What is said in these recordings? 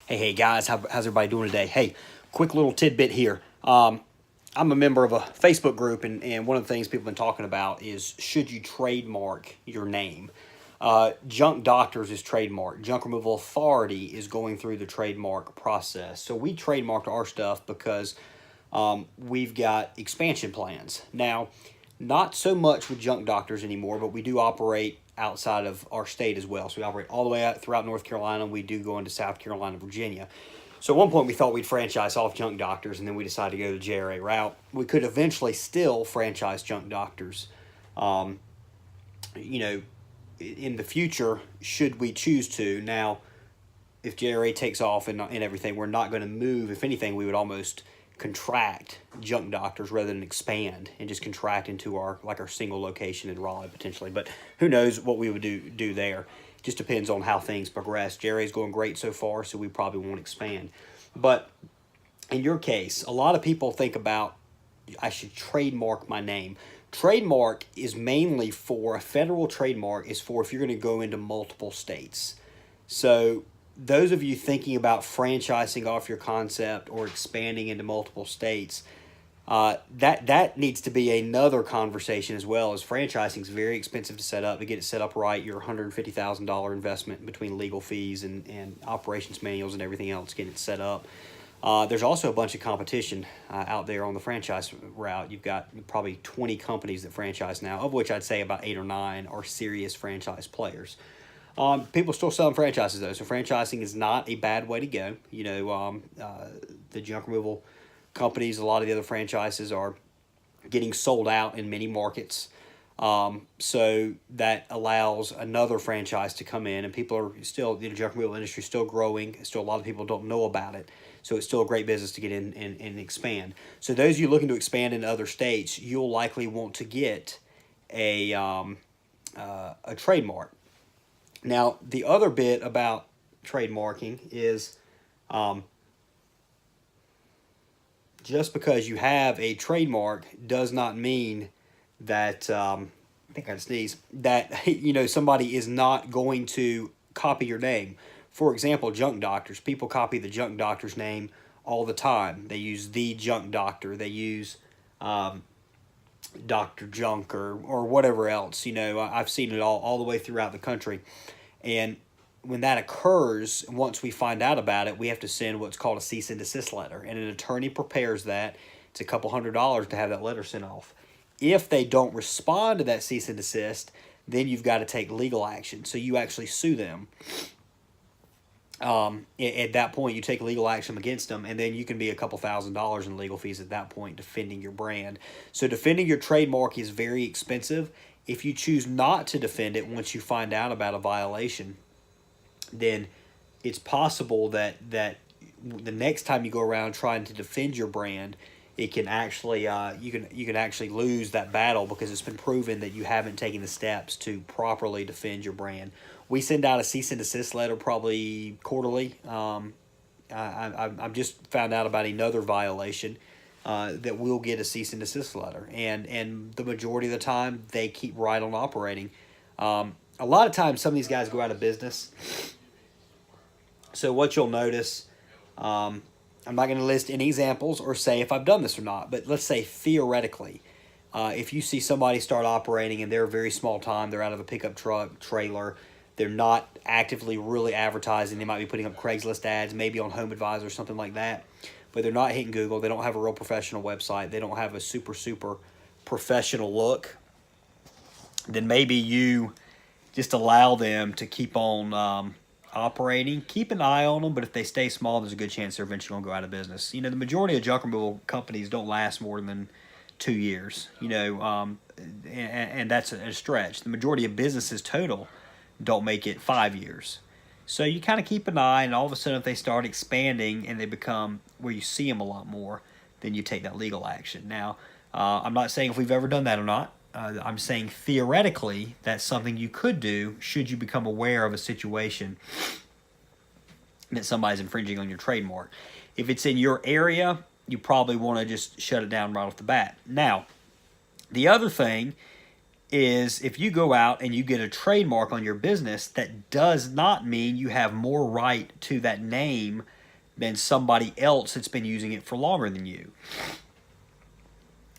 Hey guys, how's everybody doing today? Hey, quick little tidbit here. I'm a member of a Facebook group, and one of the things people have been talking about is should you trademark your name? Junk Doctors is trademarked. Junk Removal Authority is going through the trademark process. So we trademarked our stuff because we've got expansion plans. Now, not so much with Junk Doctors anymore, but we do operate outside of our state as well. So we operate all the way out throughout North Carolina. We do go into South Carolina, Virginia. So at one point we thought we'd franchise off Junk Doctors, and then we decided to go the JRA route. We could eventually still franchise Junk Doctors, you know, in the future, should we choose to. Now, if JRA takes off and everything, we're not going to move. If anything, we would almost contract Junk Doctors rather than expand and just contract into our single location in Raleigh potentially. But who knows what we would do there. Just depends on how things progress. JRA is going great so far, so we probably won't expand. But in your case, a lot of people think about, I should trademark my name. Trademark is mainly for, a federal trademark is for if you're going to go into multiple states. So those of you thinking about franchising off your concept or expanding into multiple states, that needs to be another conversation as well, as franchising is very expensive to set up. To get it set up right, your $150,000 investment between legal fees and operations manuals and everything else, getting it set up. There's also a bunch of competition out there on the franchise route. You've got probably 20 companies that franchise now, of which I'd say about 8 or 9 are serious franchise players. People still selling franchises though, so franchising is not a bad way to go. The junk removal companies, a lot of the other franchises are getting sold out in many markets. So that allows another franchise to come in, and people are still, the junk removal industry is still growing. Still, a lot of people don't know about it. So it's still a great business to get in and expand. So those of you looking to expand into other states, you'll likely want to get a trademark. Now, the other bit about trademarking is just because you have a trademark does not mean that, I think I sneeze, that somebody is not going to copy your name. For example, Junk Doctors. People copy the Junk Doctor's name all the time. They use the Junk Doctor. They use Dr. Junk or whatever else. I've seen it all the way throughout the country. And when that occurs, once we find out about it, we have to send what's called a cease and desist letter. And an attorney prepares that. It's a couple $100 to have that letter sent off. If they don't respond to that cease and desist, then you've got to take legal action. So you actually sue them. At that point, you take legal action against them, and then you can be a couple $1,000s in legal fees at that point defending your brand. So defending your trademark is very expensive. If you choose not to defend it once you find out about a violation, then it's possible that the next time you go around trying to defend your brand, it can actually you can actually lose that battle because it's been proven that you haven't taken the steps to properly defend your brand. We send out a cease and desist letter probably quarterly. I've just found out about another violation that we'll get a cease and desist letter, and the majority of the time they keep right on operating. A lot of times, some of these guys go out of business. So what you'll notice, I'm not going to list any examples or say if I've done this or not, but let's say theoretically, if you see somebody start operating and they're very small time, they're out of a pickup truck, trailer, they're not actively really advertising, they might be putting up Craigslist ads, maybe on Home Advisor or something like that, but they're not hitting Google, they don't have a real professional website, they don't have a super professional look, then maybe you just allow them to keep on operating. Keep an eye on them, but if they stay small, there's a good chance they're eventually going to go out of business. The majority of junk removal companies don't last more than 2 years, and that's a stretch. The majority of businesses total don't make it 5 years. So you kind of keep an eye, and all of a sudden if they start expanding and they become where you see them a lot more, then you take that legal action. Now, I'm not saying if we've ever done that or not. I'm saying theoretically that's something you could do should you become aware of a situation that somebody's infringing on your trademark. If it's in your area, you probably want to just shut it down right off the bat. Now, the other thing is if you go out and you get a trademark on your business, that does not mean you have more right to that name than somebody else that's been using it for longer than you.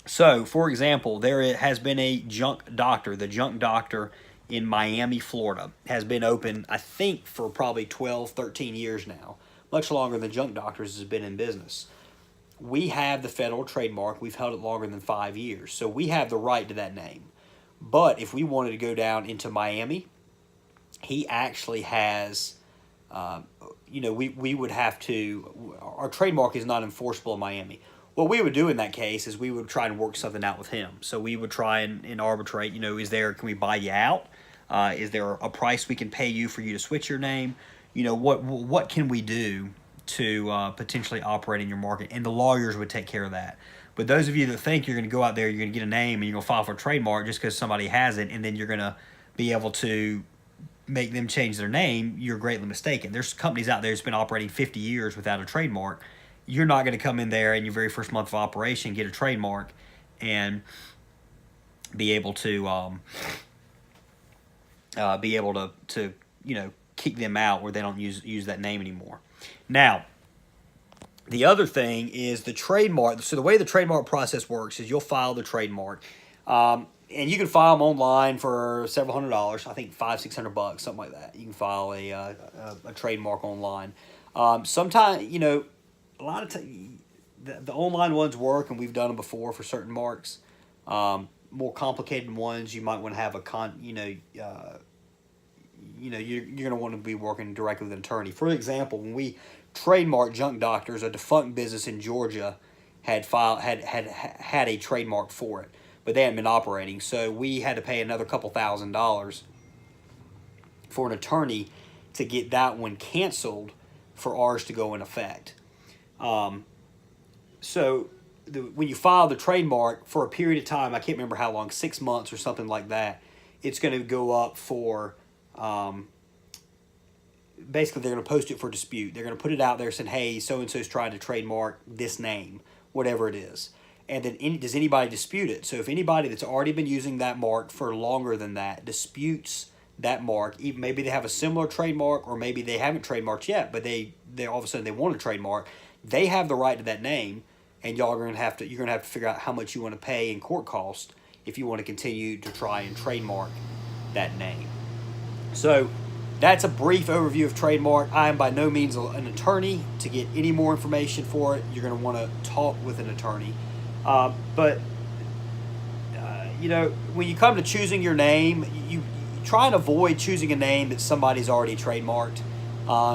So, for example, there has been a junk doctor. The junk doctor in Miami, Florida, has been open, I think, for probably 12, 13 years now, much longer than Junk Doctors has been in business. We have the federal trademark. We've held it longer than 5 years, so we have the right to that name. But if we wanted to go down into Miami, he actually has, we would have to, our trademark is not enforceable in Miami. What we would do in that case is we would try and work something out with him. So we would try and arbitrate, can we buy you out? Is there a price we can pay you for you to switch your name? What can we do to potentially operate in your market? And the lawyers would take care of that. But those of you that think you're going to go out there, you're going to get a name, and you're going to file for a trademark just because somebody has it, and then you're going to be able to make them change their name, you're greatly mistaken. There's companies out there that's been operating 50 years without a trademark. You're not going to come in there in your very first month of operation, get a trademark, and be able to kick them out where they don't use that name anymore. Now, the other thing is the trademark. So the way the trademark process works is you'll file the trademark, and you can file them online for several $100s. I think $500-$600, something like that. You can file a trademark online. Sometimes, a lot of times the online ones work, and we've done them before for certain marks. More complicated ones, you might want to have you're going to want to be working directly with an attorney. For example, when we trademarked Junk Doctors, a defunct business in Georgia had a trademark for it, but they hadn't been operating, so we had to pay another couple $1,000s for an attorney to get that one canceled for ours to go in effect. So when you file the trademark for a period of time, I can't remember how long, 6 months or something like that, it's going to go up for, basically they're going to post it for dispute. They're going to put it out there saying, hey, so-and-so's trying to trademark this name, whatever it is. And then does anybody dispute it? So if anybody that's already been using that mark for longer than that disputes that mark, even maybe they have a similar trademark, or maybe they haven't trademarked yet, but they all of a sudden they want a trademark, they have the right to that name, and you're gonna have to figure out how much you want to pay in court cost if you want to continue to try and trademark that name. So that's a brief overview of trademark. I am by no means an attorney. To get any more information for it, you're going to want to talk with an attorney. But when you come to choosing your name, you try and avoid choosing a name that somebody's already trademarked.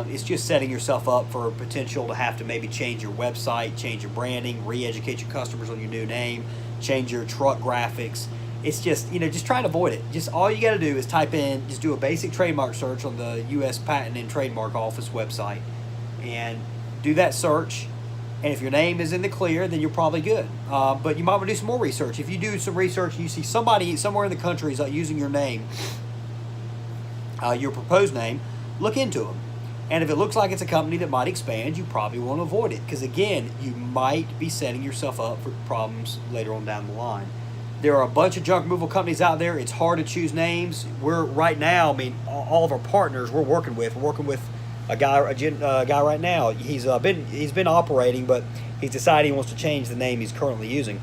It's just setting yourself up for potential to have to maybe change your website, change your branding, re-educate your customers on your new name, change your truck graphics. It's just, just try and avoid it. Just all you got to do is just do a basic trademark search on the U.S. Patent and Trademark Office website and do that search. And if your name is in the clear, then you're probably good. But you might want to do some more research. If you do some research and you see somebody somewhere in the country is using your name, your proposed name, look into them. And if it looks like it's a company that might expand, you probably want to avoid it. Because again, you might be setting yourself up for problems later on down the line. There are a bunch of junk removal companies out there. It's hard to choose names. We're right now, all of our partners we're working with a guy right now. He's been operating, but he's decided he wants to change the name he's currently using.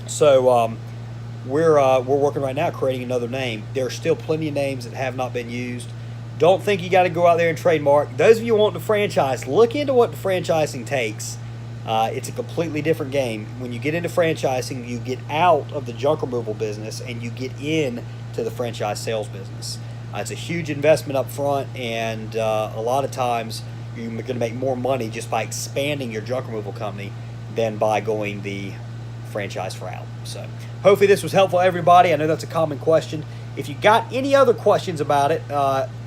So we're working right now creating another name. There are still plenty of names that have not been used. Don't think you got to go out there and trademark. Those of you who want to franchise, look into what the franchising takes. It's a completely different game. When you get into franchising, you get out of the junk removal business and you get in to the franchise sales business. It's a huge investment up front, and a lot of times you're going to make more money just by expanding your junk removal company than by going the franchise route. So hopefully this was helpful, everybody. I know that's a common question. If you got any other questions about it,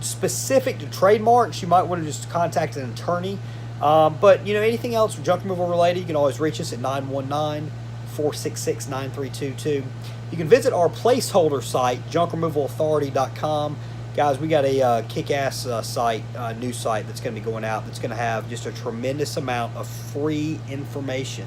specific to trademarks, you might want to just contact an attorney. But anything else junk removal related, you can always reach us at 919-466-9322. You can visit our placeholder site, junkremovalauthority.com. Guys, we got a kick-ass news site that's going to be going out that's going to have just a tremendous amount of free information.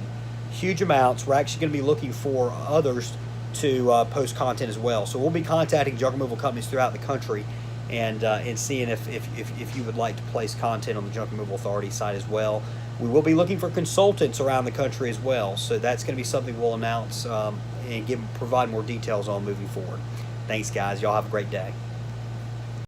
Huge amounts. We're actually going to be looking for others to post content as well. So we'll be contacting junk removal companies throughout the country and seeing if you would like to place content on the Junk Removal Authority site as well. We will be looking for consultants around the country as well. So that's going to be something we'll announce and provide more details on moving forward. Thanks, guys. Y'all have a great day.